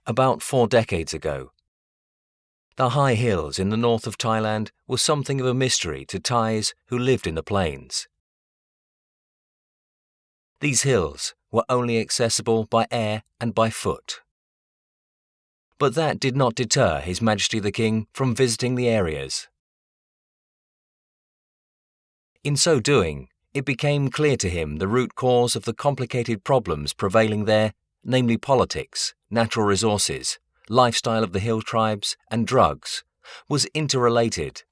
About 4 decades ago, the high hills in the north of Thailand were something of a mystery to Thais who lived in the plains. These hills were only accessible by air and by foot. But that did not deter His Majesty the King from visiting the areas. In so doing, it became clear to him the root cause of the complicated problems prevailing there, namely politics, natural resources, lifestyle of the hill tribes, and drugs, was interrelated.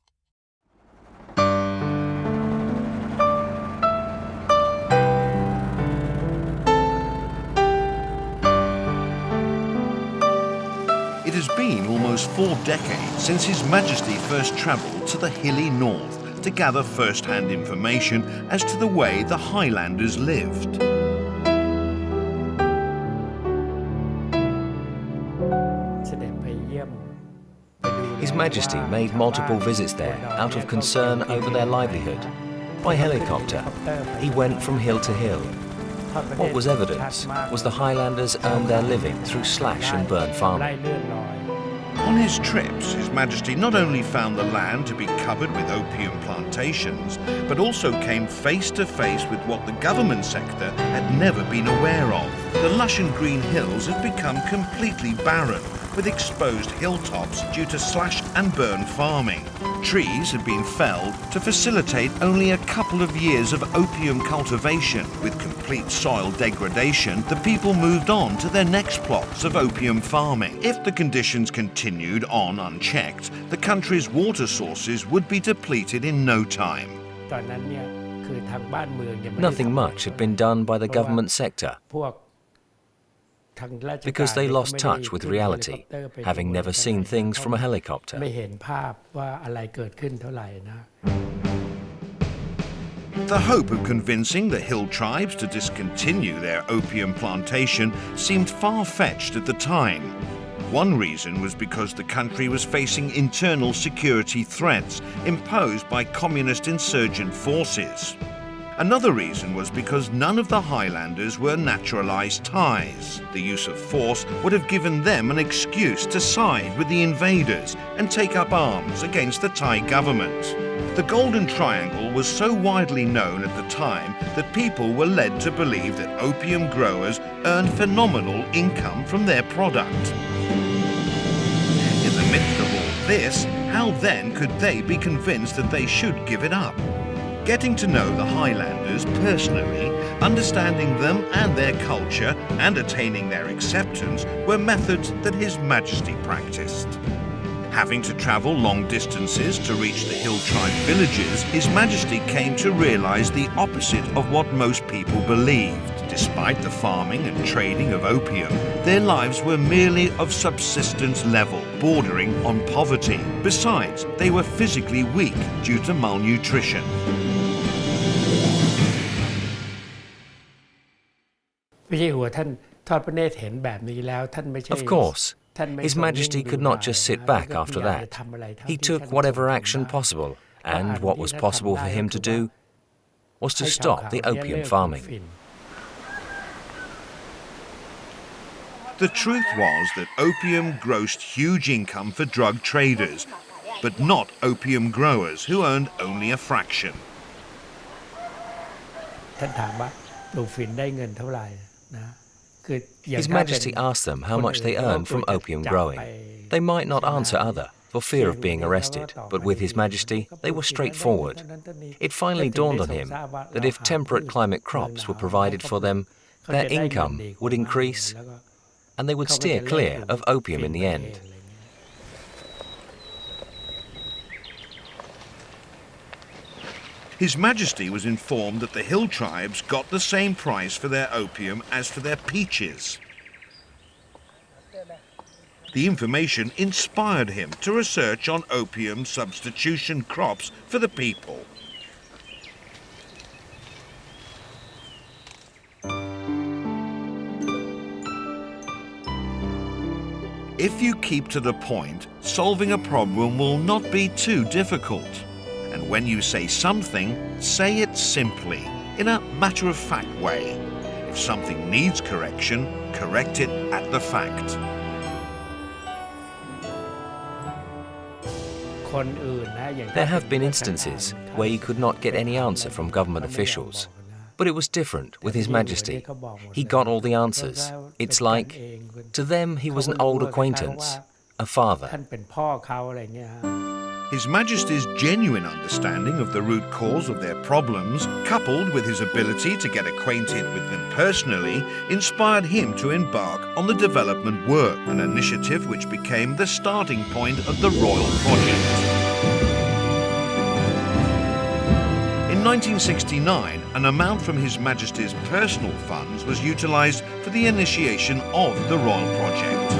It has been almost 4 decades since His Majesty first travelled to the hilly north to gather first-hand information as to the way the Highlanders lived. His Majesty made multiple visits there out of concern over their livelihood. By helicopter, he went from hill to hill. What was evidence was the Highlanders earned their living through slash and burn farming. On his trips, His Majesty not only found the land to be covered with opium plantations, but also came face to face with what the government sector had never been aware of. The lush and green hills had become completely barren, with exposed hilltops due to slash and burn farming. Trees had been felled to facilitate only a couple of years of opium cultivation. With complete soil degradation, the people moved on to their next plots of opium farming. If the conditions continued on unchecked, the country's water sources would be depleted in no time. Nothing much had been done by the government sector, because they lost touch with reality, having never seen things from a helicopter. The hope of convincing the hill tribes to discontinue their opium plantation seemed far-fetched at the time. One reason was because the country was facing internal security threats imposed by communist insurgent forces. Another reason was because none of the Highlanders were naturalized Thais. The use of force would have given them an excuse to side with the invaders and take up arms against the Thai government. The Golden Triangle was so widely known at the time that people were led to believe that opium growers earned phenomenal income from their product. In the midst of all this, how then could they be convinced that they should give it up? Getting to know the Highlanders personally, understanding them and their culture, and attaining their acceptance were methods that His Majesty practiced. Having to travel long distances to reach the hill tribe villages, His Majesty came to realize the opposite of what most people believed. Despite the farming and trading of opium, their lives were merely of subsistence level, bordering on poverty. Besides, they were physically weak due to malnutrition. Of course, His Majesty could not just sit back after that. He took whatever action possible, and what was possible for him to do was to stop the opium farming. The truth was that opium grossed huge income for drug traders, but not opium growers who earned only a fraction. His Majesty asked them how much they earned from opium growing. They might not answer other, for fear of being arrested, but with His Majesty, they were straightforward. It finally dawned on him that if temperate climate crops were provided for them, their income would increase, and they would steer clear of opium in the end. His Majesty was informed that the hill tribes got the same price for their opium as for their peaches. The information inspired him to research on opium substitution crops for the people. If you keep to the point, solving a problem will not be too difficult. And when you say something, say it simply, in a matter-of-fact way. If something needs correction, correct it at the fact. There have been instances where he could not get any answer from government officials. But it was different with His Majesty. He got all the answers. It's like, to them he was an old acquaintance, a father. His Majesty's genuine understanding of the root cause of their problems, coupled with his ability to get acquainted with them personally, inspired him to embark on the development work, an initiative which became the starting point of the Royal Project. In 1969, an amount from His Majesty's personal funds was utilised for the initiation of the Royal Project.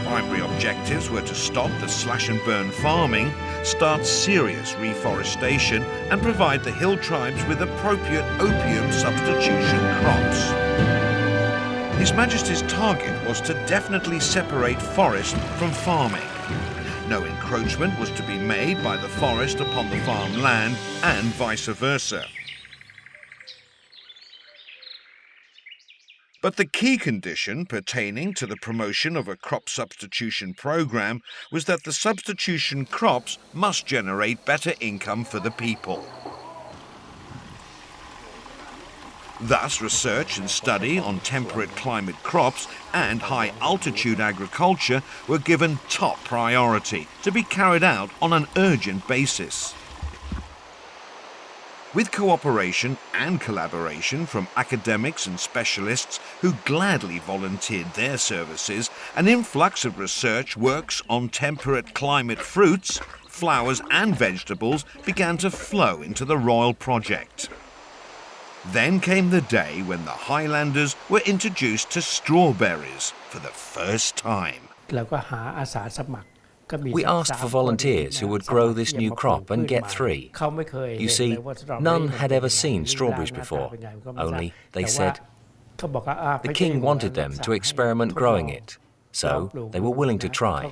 Primary objectives were to stop the slash-and-burn farming, start serious reforestation, and provide the hill tribes with appropriate opium substitution crops. His Majesty's target was to definitely separate forest from farming. No encroachment was to be made by the forest upon the farmland and vice versa. But the key condition pertaining to the promotion of a crop substitution program was that the substitution crops must generate better income for the people. Thus, research and study on temperate climate crops and high-altitude agriculture were given top priority to be carried out on an urgent basis. With cooperation and collaboration from academics and specialists who gladly volunteered their services, an influx of research works on temperate climate fruits, flowers and vegetables began to flow into the Royal Project. Then came the day when the Highlanders were introduced to strawberries for the first time. We asked for volunteers who would grow this new crop and get 3. You see, none had ever seen strawberries before, only they said the king wanted them to experiment growing it, so they were willing to try.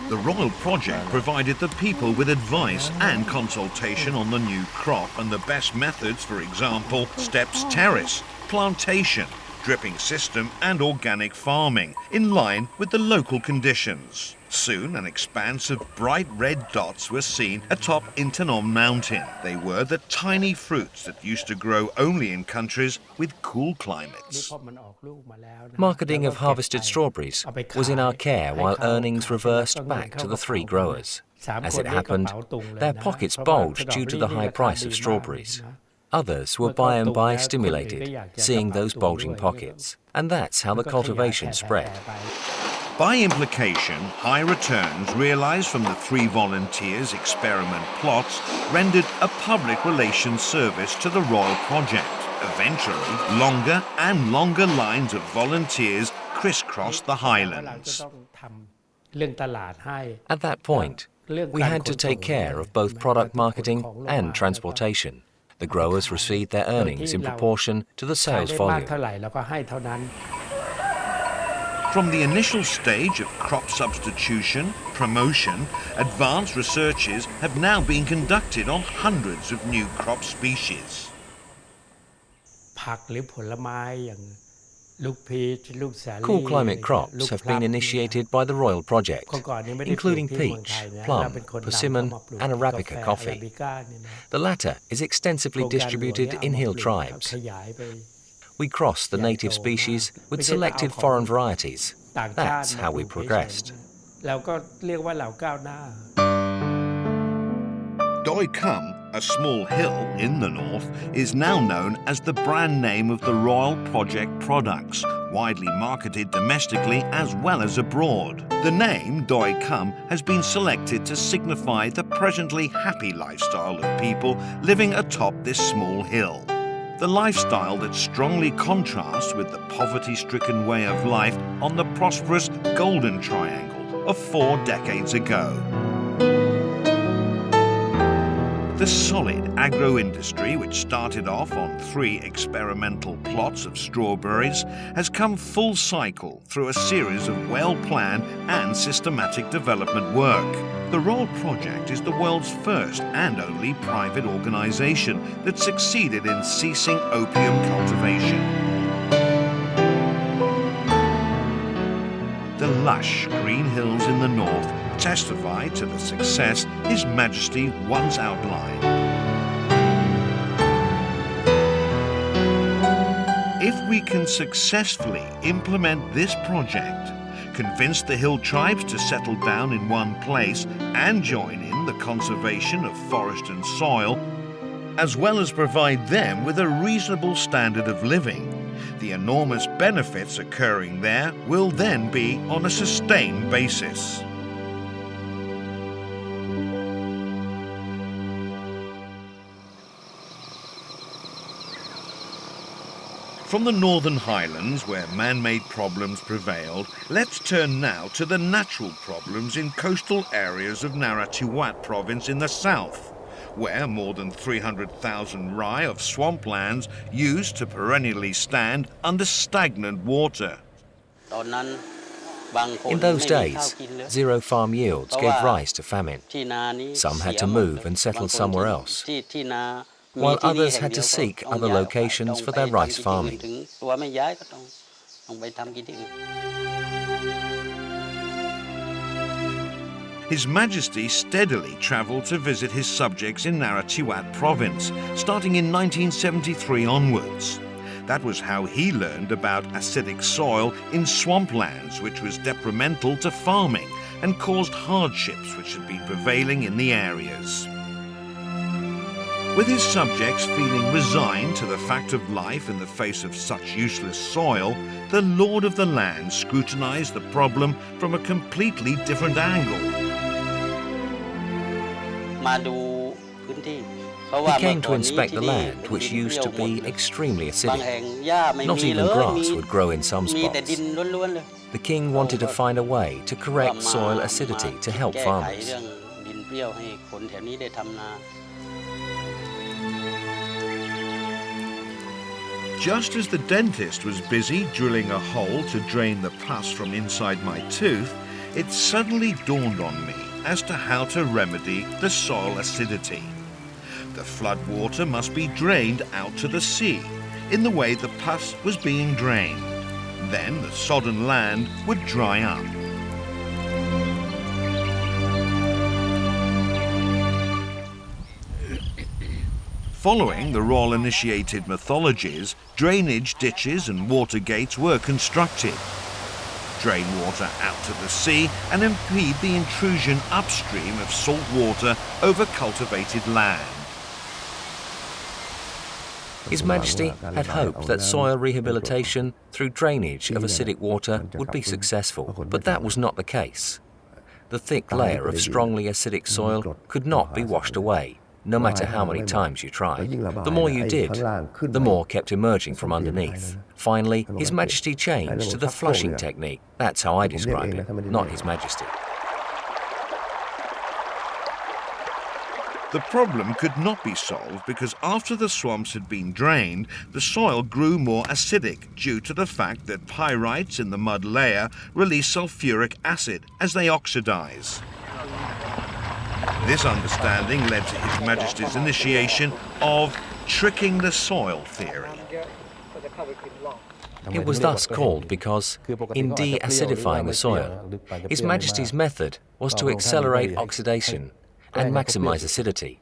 The Royal Project provided the people with advice and consultation on the new crop and the best methods, for example, steps terrace, plantation, dripping system and organic farming, in line with the local conditions. Soon an expanse of bright red dots were seen atop Intanon Mountain. They were the tiny fruits that used to grow only in countries with cool climates. Marketing of harvested strawberries was in our care while earnings reversed back to the 3 growers. As it happened, their pockets bulged due to the high price of strawberries. Others were by and by stimulated, seeing those bulging pockets, and that's how the cultivation spread. By implication, high returns realised from the 3 volunteers' experiment plots rendered a public relations service to the Royal Project. Eventually, longer and longer lines of volunteers crisscrossed the Highlands. At that point, we had to take care of both product marketing and transportation. The growers received their earnings in proportion to the sales volume. From the initial stage of crop substitution, promotion, advanced researches have now been conducted on hundreds of new crop species. Cool climate crops have been initiated by the Royal Project, including peach, plum, persimmon and Arabica coffee. The latter is extensively distributed in hill tribes. We crossed the native species with selected foreign varieties. That's how we progressed. Doi Kum, a small hill in the north, is now known as the brand name of the Royal Project products, widely marketed domestically as well as abroad. The name Doi Kum has been selected to signify the presently happy lifestyle of people living atop this small hill. The lifestyle that strongly contrasts with the poverty-stricken way of life on the prosperous Golden Triangle of 4 decades ago. The solid agro-industry, which started off on 3 experimental plots of strawberries, has come full cycle through a series of well-planned and systematic development work. The Royal Project is the world's first and only private organisation that succeeded in ceasing opium cultivation. The lush green hills in the north testify to the success His Majesty once outlined. If we can successfully implement this project, convince the hill tribes to settle down in one place and join in the conservation of forest and soil, as well as provide them with a reasonable standard of living, the enormous benefits occurring there will then be on a sustained basis. From the Northern Highlands, where man-made problems prevailed, let's turn now to the natural problems in coastal areas of Narathiwat province in the south, where more than 300,000 rai of swamplands used to perennially stand under stagnant water. In those days, zero farm yields gave rise to famine. Some had to move and settle somewhere else, while others had to seek other locations for their rice farming. His Majesty steadily travelled to visit his subjects in Narathiwat province, starting in 1973 onwards. That was how he learned about acidic soil in swamplands, which was detrimental to farming and caused hardships which had been prevailing in the areas. With his subjects feeling resigned to the fact of life in the face of such useless soil, the Lord of the land scrutinized the problem from a completely different angle. He came to inspect the land, which used to be extremely acidic. Not even grass would grow in some spots. The king wanted to find a way to correct soil acidity to help farmers. Just as the dentist was busy drilling a hole to drain the pus from inside my tooth, it suddenly dawned on me as to how to remedy the soil acidity. The flood water must be drained out to the sea, in the way the pus was being drained. Then the sodden land would dry up. Following the royal-initiated methodologies, drainage ditches and water gates were constructed. Drain water out to the sea and impede the intrusion upstream of salt water over cultivated land. His Majesty had hoped that soil rehabilitation through drainage of acidic water would be successful, but that was not the case. The thick layer of strongly acidic soil could not be washed away, no matter how many times you tried. The more you did, the more kept emerging from underneath. Finally, His Majesty changed to the flushing technique. That's how I describe it, not His Majesty. The problem could not be solved because after the swamps had been drained, the soil grew more acidic due to the fact that pyrites in the mud layer release sulfuric acid as they oxidize. This understanding led to His Majesty's initiation of tricking the soil theory. It was thus called because, in de-acidifying the soil, His Majesty's method was to accelerate oxidation and maximize acidity.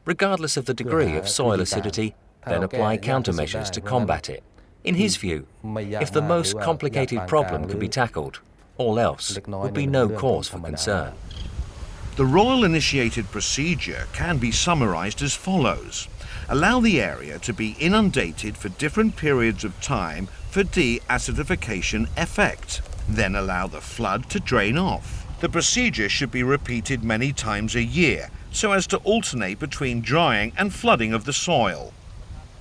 Regardless of the degree of soil acidity, then apply countermeasures to combat it. In his view, if the most complicated problem could be tackled, all else would be no cause for concern. The royal-initiated procedure can be summarized as follows. Allow the area to be inundated for different periods of time for de-acidification effect. Then allow the flood to drain off. The procedure should be repeated many times a year so as to alternate between drying and flooding of the soil.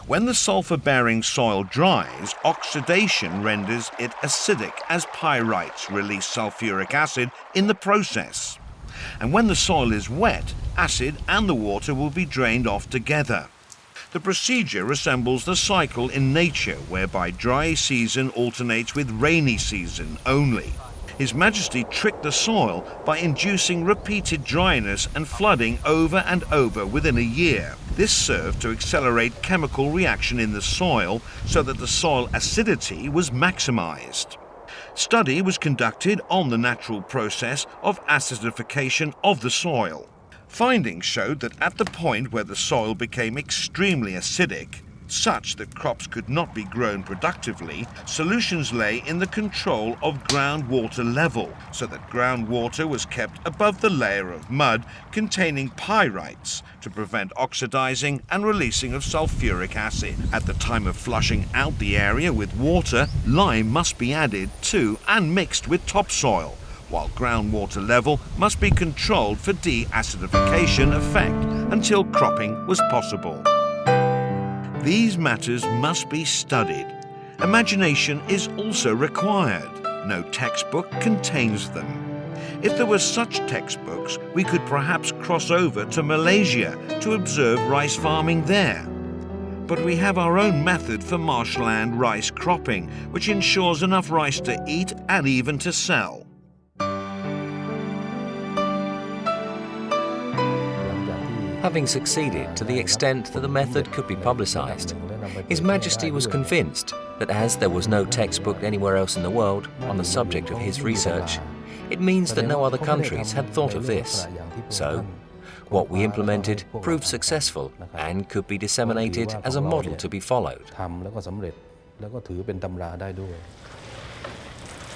When the sulfur-bearing soil dries, oxidation renders it acidic as pyrites release sulfuric acid in the process. And when the soil is wet, acid and the water will be drained off together. The procedure resembles the cycle in nature whereby dry season alternates with rainy season only. His Majesty tricked the soil by inducing repeated dryness and flooding over and over within a year. This served to accelerate chemical reaction in the soil so that the soil acidity was maximized. Study was conducted on the natural process of acidification of the soil. Findings showed that at the point where the soil became extremely acidic, such that crops could not be grown productively, solutions lay in the control of groundwater level, so that groundwater was kept above the layer of mud containing pyrites to prevent oxidizing and releasing of sulfuric acid. At the time of flushing out the area with water, lime must be added to and mixed with topsoil, while groundwater level must be controlled for deacidification effect until cropping was possible. These matters must be studied. Imagination is also required. No textbook contains them. If there were such textbooks, we could perhaps cross over to Malaysia to observe rice farming there. But we have our own method for marshland rice cropping, which ensures enough rice to eat and even to sell. Having succeeded to the extent that the method could be publicized, His Majesty was convinced that as there was no textbook anywhere else in the world on the subject of his research, it means that no other countries had thought of this. So, what we implemented proved successful and could be disseminated as a model to be followed.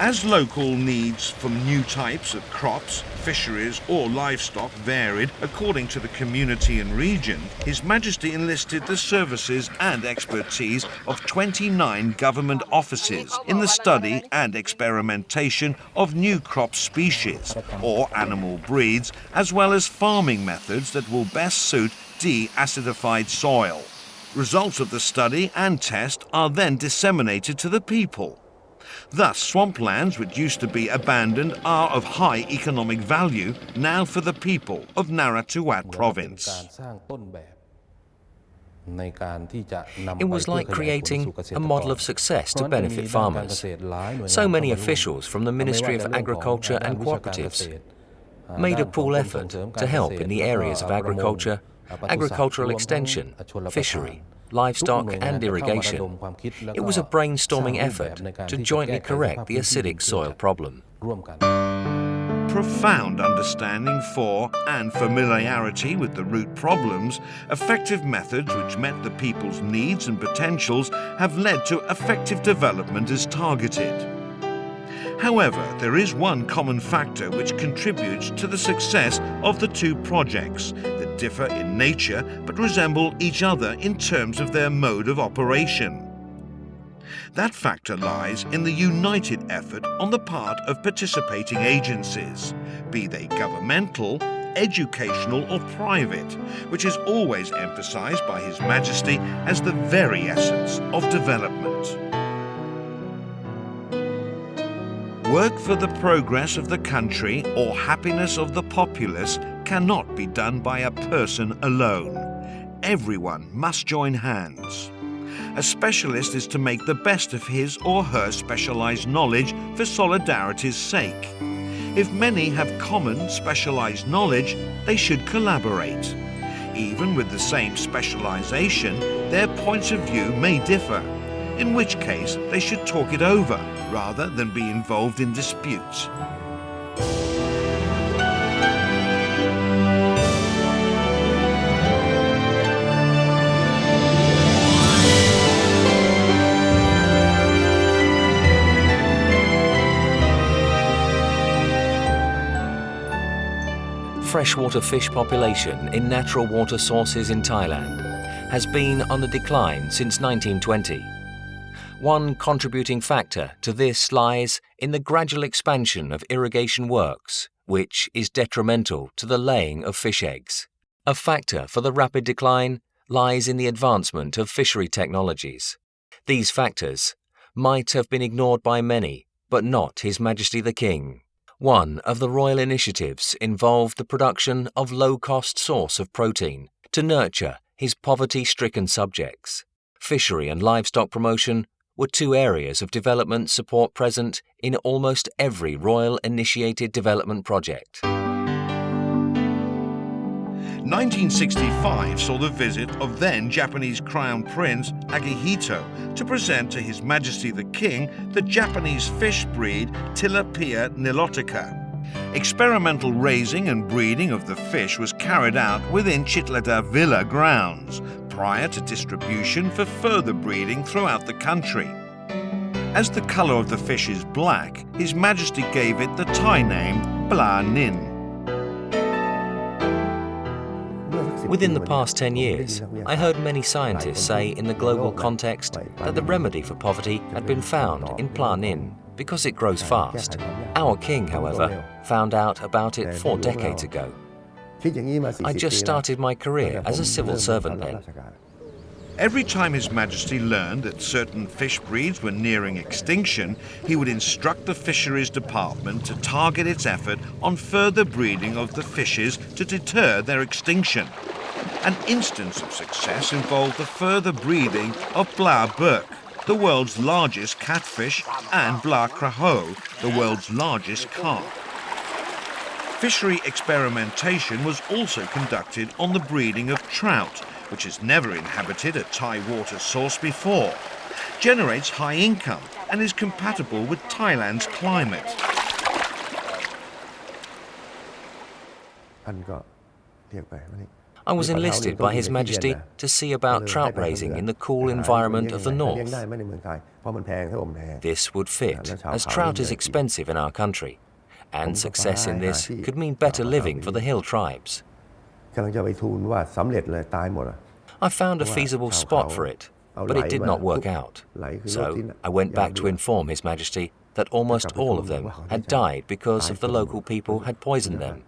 As local needs for new types of crops, fisheries or livestock varied according to the community and region, His Majesty enlisted the services and expertise of 29 government offices in the study and experimentation of new crop species or animal breeds, as well as farming methods that will best suit deacidified soil. Results of the study and test are then disseminated to the people. Thus, swamplands which used to be abandoned are of high economic value now for the people of Narathiwat province. It was like creating a model of success to benefit farmers. So many officials from the Ministry of Agriculture and Cooperatives made a pool effort to help in the areas of agriculture, agricultural extension, fishery, livestock and irrigation. It was a brainstorming effort to jointly correct the acidic soil problem. Profound understanding for and familiarity with the root problems, effective methods which met the people's needs and potentials have led to effective development as targeted. However, there is one common factor which contributes to the success of the two projects that differ in nature but resemble each other in terms of their mode of operation. That factor lies in the united effort on the part of participating agencies, be they governmental, educational or private, which is always emphasized by His Majesty as the very essence of development. Work for the progress of the country or happiness of the populace cannot be done by a person alone. Everyone must join hands. A specialist is to make the best of his or her specialized knowledge for solidarity's sake. If many have common specialized knowledge, they should collaborate. Even with the same specialization, their points of view may differ, in which case they should talk it over rather than be involved in disputes. Freshwater fish population in natural water sources in Thailand has been on the decline since 1920. One contributing factor to this lies in the gradual expansion of irrigation works, which is detrimental to the laying of fish eggs. A factor for the rapid decline lies in the advancement of fishery technologies. These factors might have been ignored by many, but not His Majesty the King. One of the royal initiatives involved the production of low-cost source of protein to nurture his poverty-stricken subjects. Fishery and livestock promotion were two areas of development support present in almost every royal-initiated development project. 1965 saw the visit of then Japanese Crown Prince Akihito to present to His Majesty the King the Japanese fish breed Tilapia nilotica. Experimental raising and breeding of the fish was carried out within Chitleda Villa grounds prior to distribution for further breeding throughout the country. As the colour of the fish is black, His Majesty gave it the Thai name Pla Nin. Within the past 10 years, I heard many scientists say in the global context that the remedy for poverty had been found in Pla Nin because it grows fast. Our king, however, found out about it 4 decades ago. I just started my career as a civil servant then. Every time His Majesty learned that certain fish breeds were nearing extinction, he would instruct the Fisheries Department to target its effort on further breeding of the fishes to deter their extinction. An instance of success involved the further breeding of Bla Burk, the world's largest catfish, and Bla Kraho, the world's largest carp. Fishery experimentation was also conducted on the breeding of trout, which has never inhabited a Thai water source before, generates high income, and is compatible with Thailand's climate. I was enlisted by His Majesty to see about trout raising in the cool environment of the north. This would fit, as trout is expensive in our country, and success in this could mean better living for the hill tribes. I found a feasible spot for it, but it did not work out. So I went back to inform His Majesty that almost all of them had died because of the local people had poisoned them.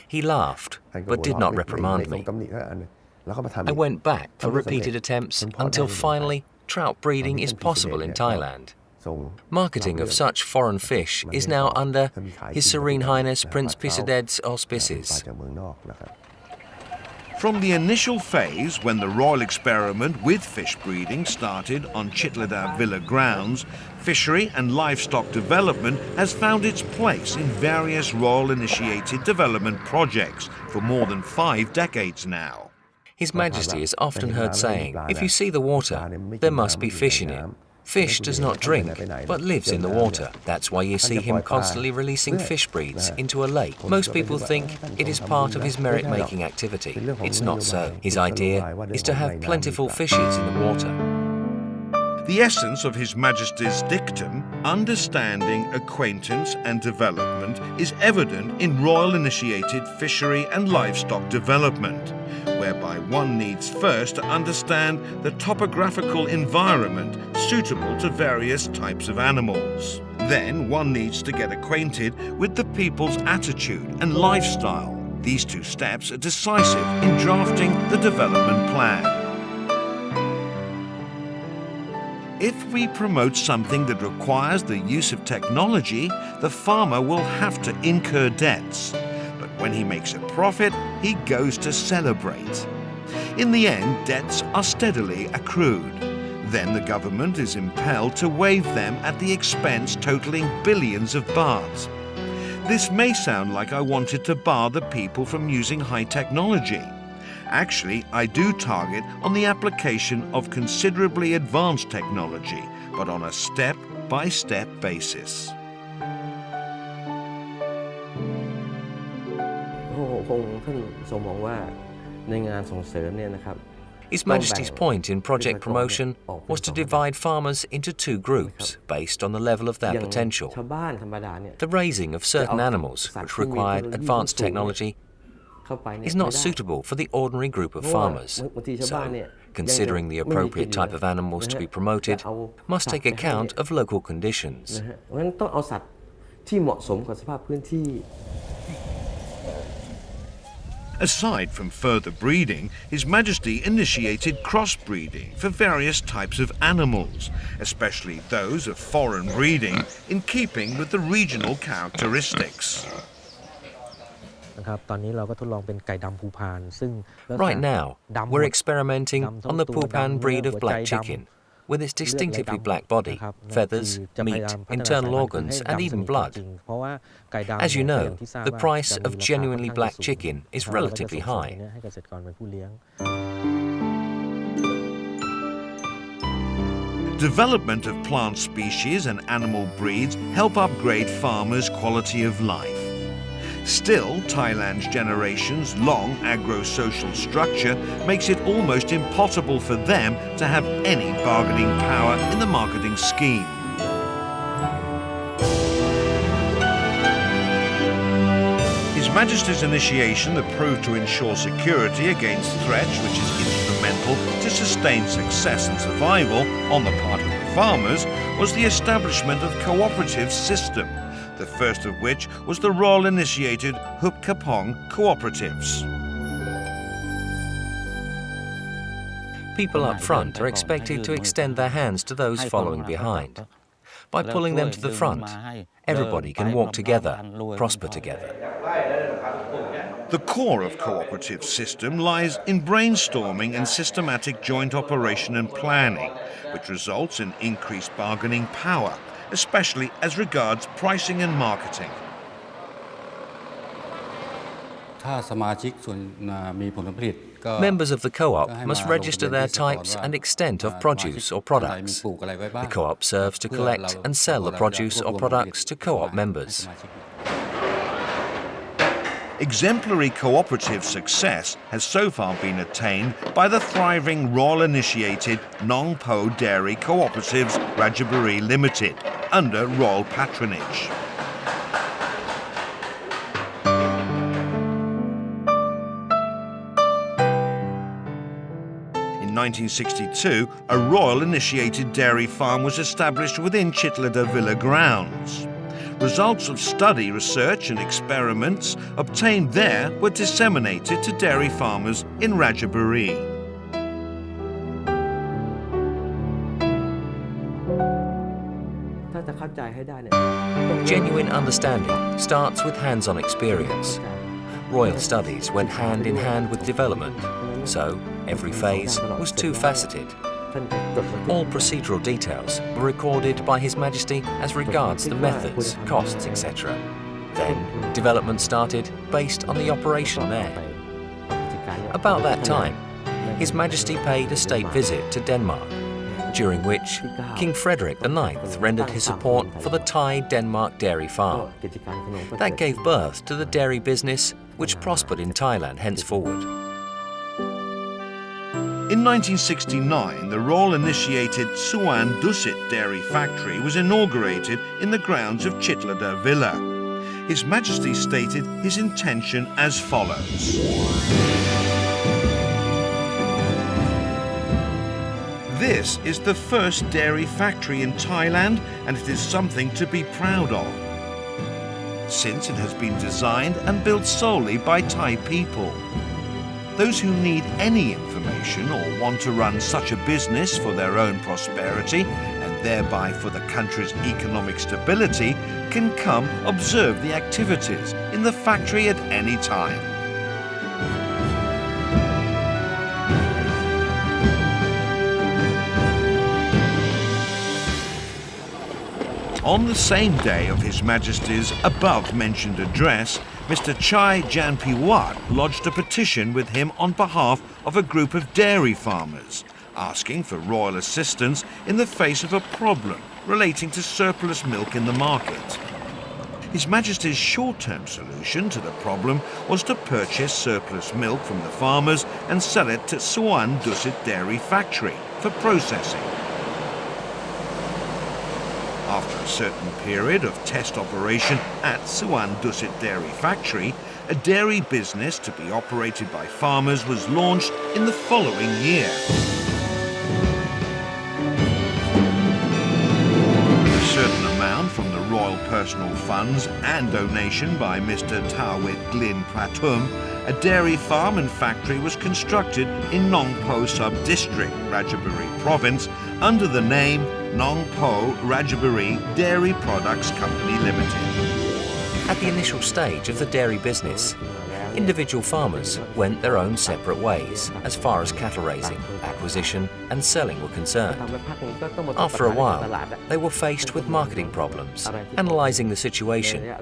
He laughed, but did not reprimand me. I went back for repeated attempts until finally trout breeding is possible in Thailand. Marketing of such foreign fish is now under His Serene Highness Prince Pisaded's auspices. From the initial phase, when the royal experiment with fish breeding started on Chitleda Villa grounds, fishery and livestock development has found its place in various royal-initiated development projects for more than 5 decades now. His Majesty is often heard saying, if you see the water, there must be fish in it. Fish does not drink, but lives in the water. That's why you see him constantly releasing fish breeds into a lake. Most people think it is part of his merit-making activity. It's not so. His idea is to have plentiful fishes in the water. The essence of His Majesty's dictum, understanding, acquaintance and development, is evident in royal-initiated fishery and livestock development, whereby one needs first to understand the topographical environment suitable to various types of animals. Then one needs to get acquainted with the people's attitude and lifestyle. These 2 steps are decisive in drafting the development plan. If we promote something that requires the use of technology, the farmer will have to incur debts. But when he makes a profit, he goes to celebrate. In the end, debts are steadily accrued. Then the government is impelled to waive them at the expense totaling billions of baht. This may sound like I wanted to bar the people from using high technology. Actually, I do target on the application of considerably advanced technology, but on a step-by-step basis. His Majesty's point in project promotion was to divide farmers into 2 groups based on the level of their potential. The raising of certain animals which required advanced technology is not suitable for the ordinary group of farmers. So, considering the appropriate type of animals to be promoted must take account of local conditions. Aside from further breeding, His Majesty initiated crossbreeding for various types of animals, especially those of foreign breeding, in keeping with the regional characteristics. Right now, we're experimenting on the Pupan breed of black chicken. with its distinctively black body, feathers, meat, internal organs, and even blood. As you know, the price of genuinely black chicken is relatively high. Development of plant species and animal breeds help upgrade farmers' quality of life. Still, Thailand's generations' long agro-social structure makes it almost impossible for them to have any bargaining power in the marketing scheme. His Majesty's initiation that proved to ensure security against threats, which is instrumental to sustain success and survival on the part of the farmers, was the establishment of cooperative system, the first of which was the royal-initiated Hup Kapong cooperatives. People up front are expected to extend their hands to those following behind. By pulling them to the front, everybody can walk together, prosper together. The core of cooperative system lies in brainstorming and systematic joint operation and planning, which results in increased bargaining power, especially as regards pricing and marketing. Members of the co-op must register their types and extent of produce or products. The co-op serves to collect and sell the produce or products to co-op members. Exemplary cooperative success has so far been attained by the thriving royal-initiated Nong Po Dairy Cooperatives Ratchaburi Limited under royal patronage. In 1962, a royal-initiated dairy farm was established within Chitlada Villa grounds. Results of study, research and experiments obtained there were disseminated to dairy farmers in Ratchaburi. Genuine understanding starts with hands-on experience. Royal studies went hand in hand with development, so every phase was two-faceted. All procedural details were recorded by His Majesty as regards the methods, costs, etc. Then, development started based on the operation there. About that time, His Majesty paid a state visit to Denmark, during which King Frederick IX rendered his support for the Thai-Denmark dairy farm. That gave birth to the dairy business, which prospered in Thailand henceforward. In 1969, the royal-initiated Suan Dusit Dairy Factory was inaugurated in the grounds of Chitlada Villa. His Majesty stated his intention as follows. This is the first dairy factory in Thailand, and it is something to be proud of, since it has been designed and built solely by Thai people. Those who need any information or want to run such a business for their own prosperity and thereby for the country's economic stability can come observe the activities in the factory at any time. On the same day of His Majesty's above-mentioned address, Mr. Chai Janpiwat lodged a petition with him on behalf of a group of dairy farmers, asking for royal assistance in the face of a problem relating to surplus milk in the market. His Majesty's short-term solution to the problem was to purchase surplus milk from the farmers and sell it to Suan Dusit Dairy Factory for processing. After a certain period of test operation at Suan Dusit Dairy Factory, a dairy business to be operated by farmers was launched in the following year. A certain amount from the royal personal funds and donation by Mr. Tawit Glyn Pratum, a dairy farm and factory was constructed in Nong Po Sub-District, Ratchaburi Province, under the name Nong Po Ratchaburi Dairy Products Company Limited. At the initial stage of the dairy business, Individual farmers went their own separate ways as far as cattle raising, acquisition and selling were concerned. After a while, they were faced with marketing problems. Analysing the situation,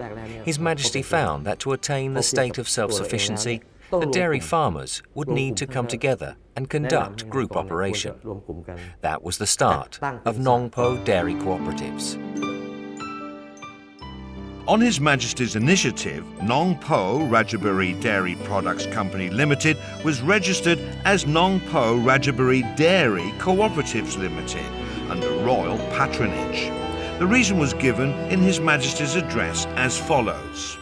His Majesty found that to attain the state of self-sufficiency, the dairy farmers would need to come together and conduct group operation. That was the start of Nong Po Dairy Cooperatives. On His Majesty's initiative, Nong Po Ratchaburi Dairy Products Company Limited was registered as Nong Po Ratchaburi Dairy Cooperatives Limited under royal patronage. The reason was given in His Majesty's address as follows.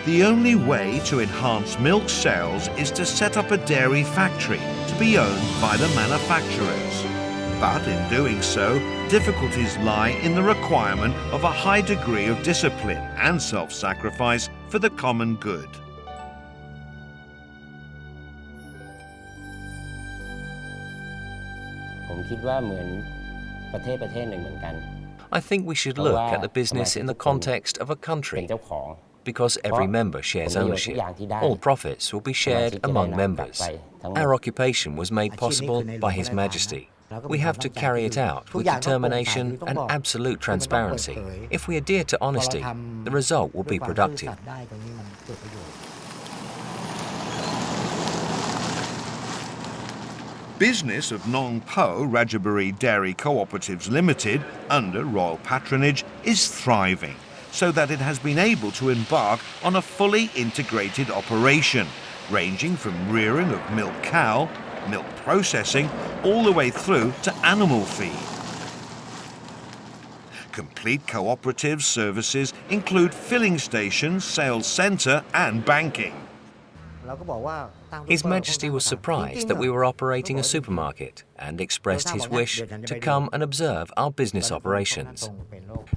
The only way to enhance milk sales is to set up a dairy factory to be owned by the manufacturers. But in doing so, difficulties lie in the requirement of a high degree of discipline and self-sacrifice for the common good. ผมคิดว่าเหมือนประเทศหนึ่งเหมือนกัน I think we should look at the business in the context of a เป็น country. เจ้าของ Because every member shares ownership, all profits will be shared among members. Our occupation was made possible by His Majesty. We have to carry it out with determination and absolute transparency. If we adhere to honesty, the result will be productive. Business of Nong Po Ratchaburi Dairy Cooperatives Limited, under royal patronage, is thriving, so that it has been able to embark on a fully integrated operation, ranging from rearing of milk cow, milk processing, all the way through to animal feed. Complete cooperative services include filling stations, sales centre and banking. His Majesty was surprised that we were operating a supermarket and expressed his wish to come and observe our business operations.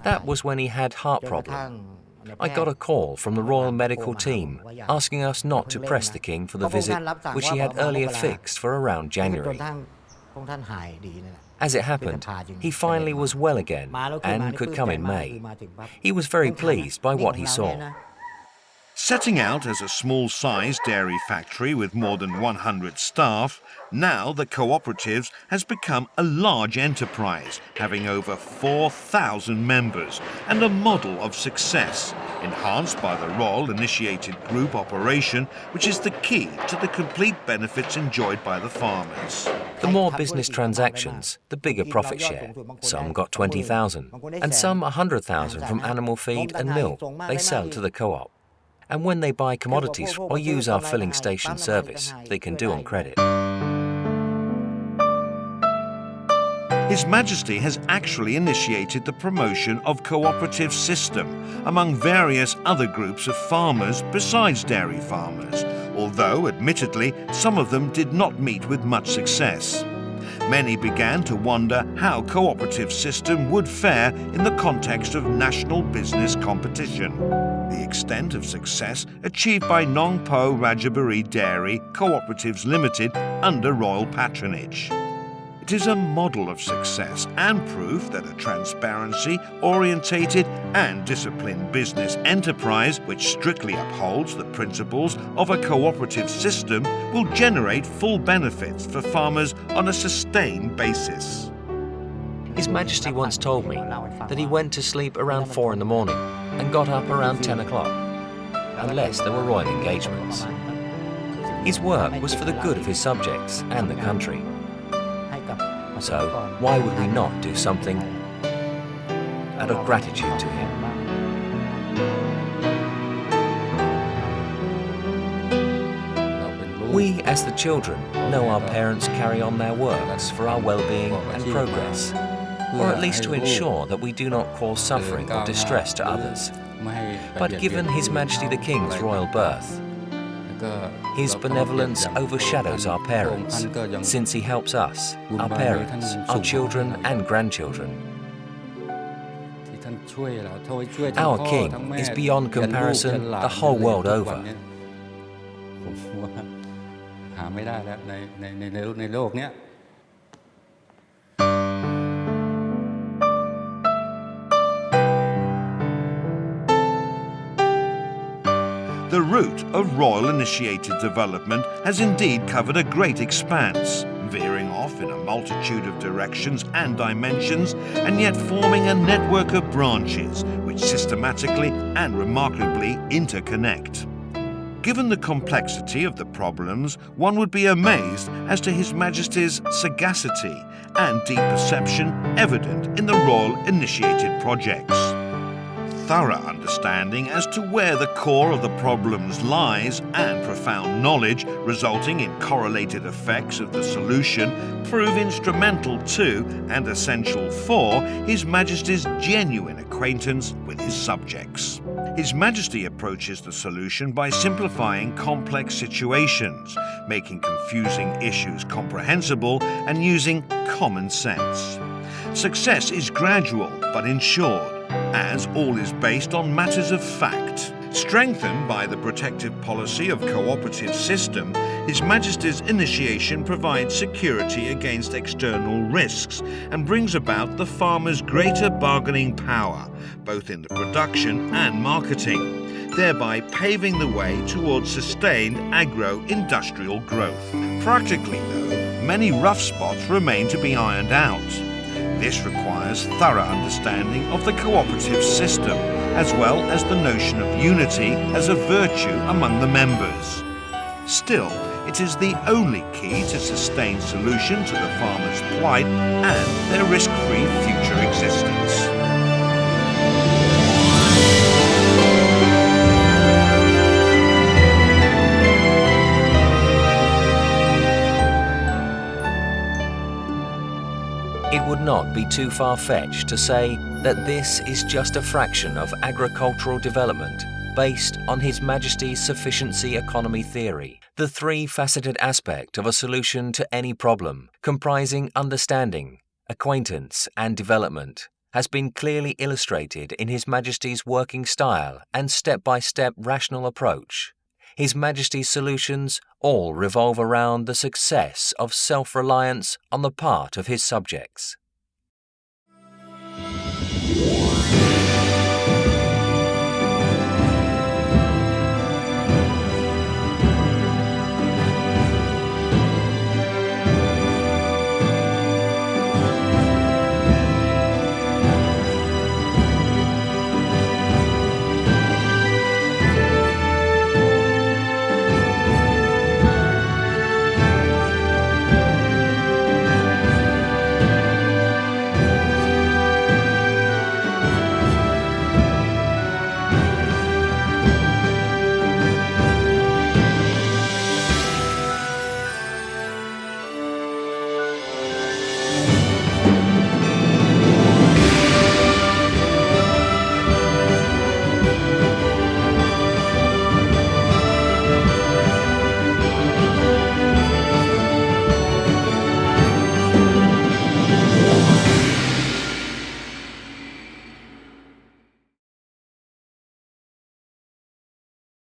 That was when he had heart problem. I got a call from the Royal Medical Team asking us not to press the King for the visit, which he had earlier fixed for around January. As it happened, he finally was well again and could come in May. He was very pleased by what he saw. Setting out as a small-sized dairy factory with more than 100 staff, now the cooperatives has become a large enterprise, having over 4,000 members and a model of success, enhanced by the royal-initiated group operation, which is the key to the complete benefits enjoyed by the farmers. The more business transactions, the bigger profit share. Some got 20,000 and some 100,000 from animal feed and milk they sell to the co-op. And when they buy commodities or use our filling station service, they can do on credit. His Majesty has actually initiated the promotion of cooperative system among various other groups of farmers besides dairy farmers, although admittedly some of them did not meet with much success. Many began to wonder how cooperative system would fare in the context of national business competition. The extent of success achieved by Nong Po Ratchaburi Dairy Cooperatives Limited under royal patronage. It is a model of success and proof that a transparency-orientated and disciplined business enterprise which strictly upholds the principles of a cooperative system will generate full benefits for farmers on a sustained basis. His Majesty once told me that he went to sleep around 4 in the morning and got up around 10 o'clock, unless there were royal engagements. His work was for the good of his subjects and the country. So, why would we not do something out of gratitude to him? We, as the children, know our parents carry on their works for our well-being and progress, or at least to ensure that we do not cause suffering or distress to others. But given His Majesty the King's royal birth, his benevolence overshadows our parents, since he helps us, our parents, our children and grandchildren. Our King is beyond comparison the whole world over. The route of royal-initiated development has indeed covered a great expanse, veering off in a multitude of directions and dimensions, and yet forming a network of branches which systematically and remarkably interconnect. Given the complexity of the problems, one would be amazed as to His Majesty's sagacity and deep perception evident in the royal-initiated projects. Thorough understanding as to where the core of the problems lies and profound knowledge resulting in correlated effects of the solution prove instrumental to and essential for His Majesty's genuine acquaintance with his subjects. His Majesty approaches the solution by simplifying complex situations, making confusing issues comprehensible, and using common sense. Success is gradual but ensured, as all is based on matters of fact. Strengthened by the protective policy of cooperative system, His Majesty's initiation provides security against external risks and brings about the farmer's greater bargaining power, both in the production and marketing, thereby paving the way towards sustained agro-industrial growth. Practically, though, many rough spots remain to be ironed out. This requires thorough understanding of the cooperative system, as well as the notion of unity as a virtue among the members. Still, it is the only key to sustained solution to the farmers' plight and their risk-free future existence. It would not be too far-fetched to say that this is just a fraction of agricultural development based on His Majesty's sufficiency economy theory, the three-faceted aspect of a solution to any problem, comprising understanding, acquaintance, and development, has been clearly illustrated in His Majesty's working style and step-by-step rational approach. His Majesty's solutions all revolve around the success of self-reliance on the part of his subjects.